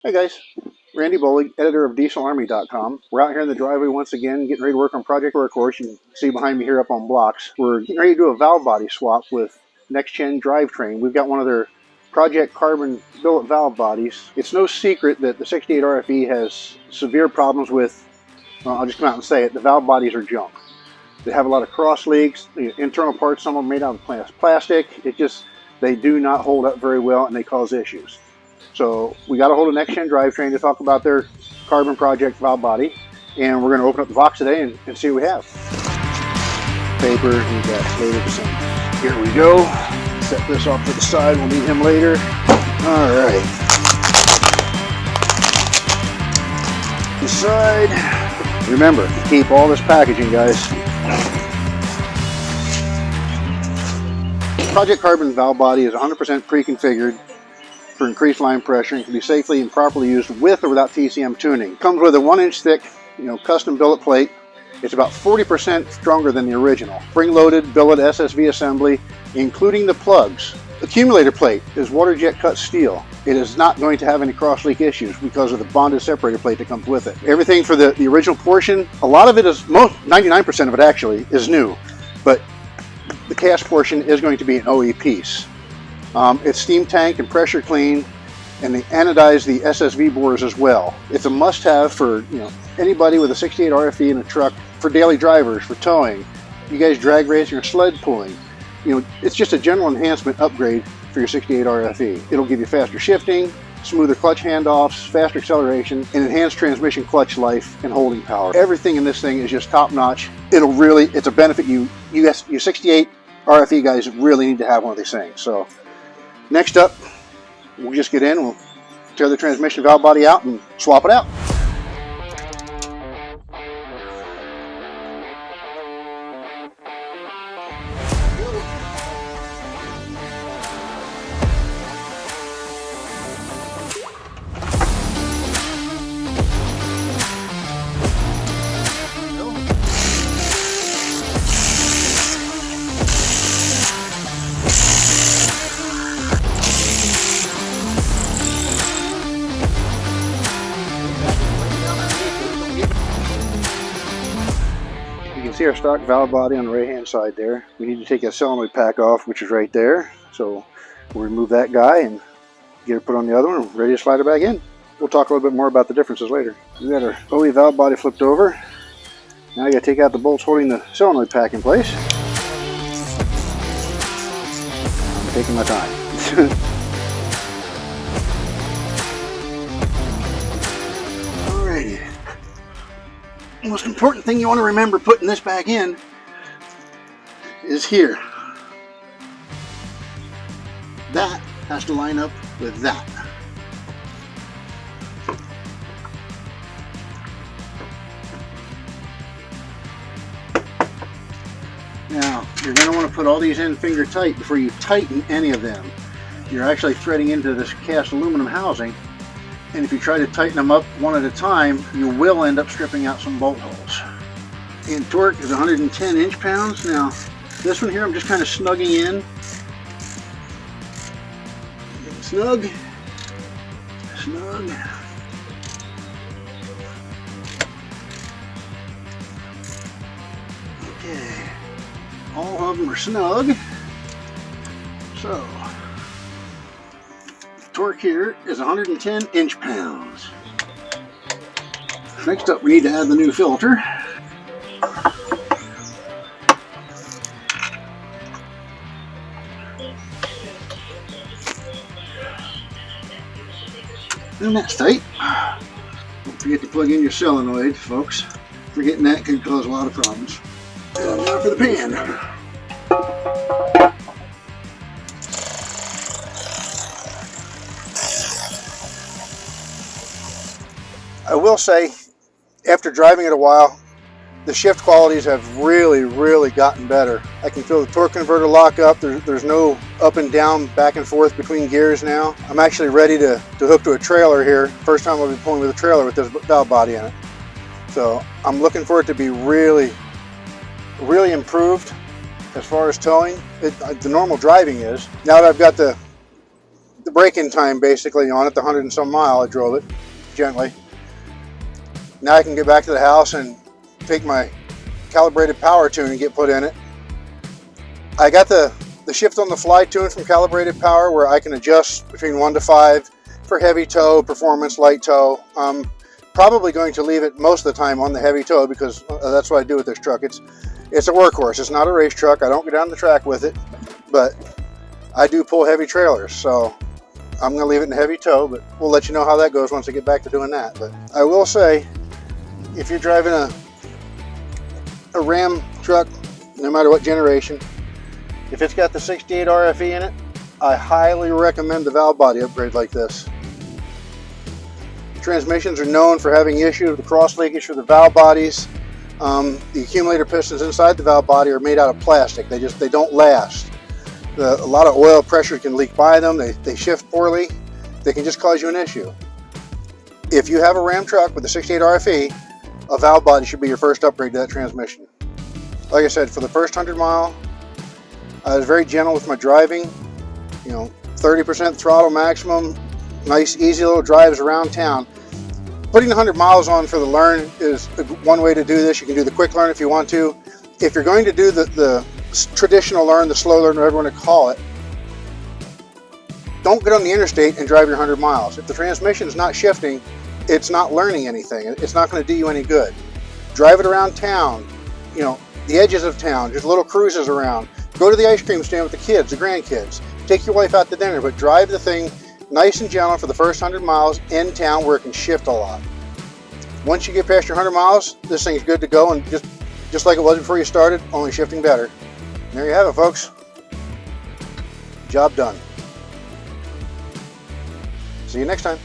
Hey guys, Randy Bowley, editor of DieselArmy.com. We're out here in the driveway once again, getting ready to work on Project Workhorse. You can see behind me here up on blocks. We're getting ready to do a valve body swap with Next Gen Drivetrain. We've got one of their Project Carbon billet valve bodies. It's no secret that the 68 RFE has severe problems with, well, I'll just come out and say it, the valve bodies are junk. They have a lot of cross leaks, the internal parts, some of them made out of plastic. They do not hold up very well and they cause issues. So we got a hold of Next Gen Drivetrain to talk about their carbon project valve body, and we're going to open up the box today and see what we have. Paper, we got later the same. Here we go. Set this off to the side. We'll need him later. All right. The side. Remember, keep all this packaging, guys. Project Carbon valve body is 100% pre-configured for increased line pressure and can be safely and properly used with or without TCM tuning. It comes with a 1-inch thick, custom billet plate. It's about 40% stronger than the original. Spring-loaded billet SSV assembly, including the plugs. Accumulator plate is water jet cut steel. It is not going to have any cross leak issues because of the bonded separator plate that comes with it. Everything for the original portion, a lot of it is, 99% of it actually, is new, but the cast portion is going to be an OE piece. It's steam tank and pressure clean, and they anodize the SSV bores as well. It's a must-have for anybody with a 68 RFE in a truck, for daily drivers, for towing. You guys drag racing or sled pulling. It's just a general enhancement upgrade for your 68 RFE. It'll give you faster shifting, smoother clutch handoffs, faster acceleration, and enhanced transmission clutch life and holding power. Everything in this thing is just top-notch. It's a benefit you 68 RFE guys really need to have one of these things. So next up, we'll just get in, we'll tear the transmission valve body out and swap it out. See our stock valve body on the right hand side there. We need to take a solenoid pack off, which is right there. So we'll remove that guy and get it put on the other one and ready to slide it back in. We'll talk a little bit more about the differences later. We got our OE valve body flipped over. Now I got to take out the bolts holding the solenoid pack in place. I'm taking my time. The most important thing you want to remember putting this back in is here. That has to line up with that. Now, you're going to want to put all these in finger tight before you tighten any of them. You're actually threading into this cast aluminum housing. And if you try to tighten them up one at a time, you will end up stripping out some bolt holes. And torque is 110 inch-pounds. Now, this one here, I'm just kind of snugging in. Snug. Snug. Okay. All of them are snug. So, torque here is 110 inch-pounds. Next up, we need to add the new filter. And that's tight. Don't forget to plug in your solenoid, folks. Forgetting that can cause a lot of problems. And now for the pan. I will say, after driving it a while, the shift qualities have really gotten better. I can feel the torque converter lock up. There's no up and down, back and forth between gears now. I'm actually ready to hook to a trailer here. First time I'll be pulling with a trailer with this valve body in it. So I'm looking for it to be really improved as far as towing. The normal driving is. Now that I've got the the break-in time basically on it, the 100 and some mile I drove it gently. Now I can get back to the house and take my calibrated power tune and get put in it. I got the shift on the fly tune from Calibrated Power where I can adjust between 1 to 5 for heavy tow, performance, light tow. I'm probably going to leave it most of the time on the heavy tow because that's what I do with this truck. It's a workhorse. It's not a race truck. I don't go down the track with it, but I do pull heavy trailers, so I'm going to leave it in heavy tow, but we'll let you know how that goes once I get back to doing that. But I will say, if you're driving a Ram truck, no matter what generation, if it's got the 68 RFE in it, I highly recommend the valve body upgrade like this. Transmissions are known for having issues with the cross leakage for the valve bodies. The accumulator pistons inside the valve body are made out of plastic. They don't last. A lot of oil pressure can leak by them. They shift poorly. They can just cause you an issue. If you have a Ram truck with a 68 RFE, a valve body should be your first upgrade to that transmission. Like I said, for the first 100 mile, I was very gentle with my driving. 30% throttle maximum, nice easy little drives around town. Putting 100 miles on for the learn is one way to do this. You can do the quick learn if you want to. If you're going to do the traditional learn, the slow learn, whatever you want to call it, don't get on the interstate and drive your 100 miles. If the transmission is not shifting, it's not learning anything. It's not going to do you any good. Drive it around town, the edges of town, just little cruises around. Go to the ice cream stand with the kids, the grandkids. Take your wife out to dinner, but drive the thing nice and gentle for the first 100 miles in town where it can shift a lot. Once you get past your 100 miles, this thing's good to go, and just like it was before you started, only shifting better. And there you have it, folks. Job done. See you next time.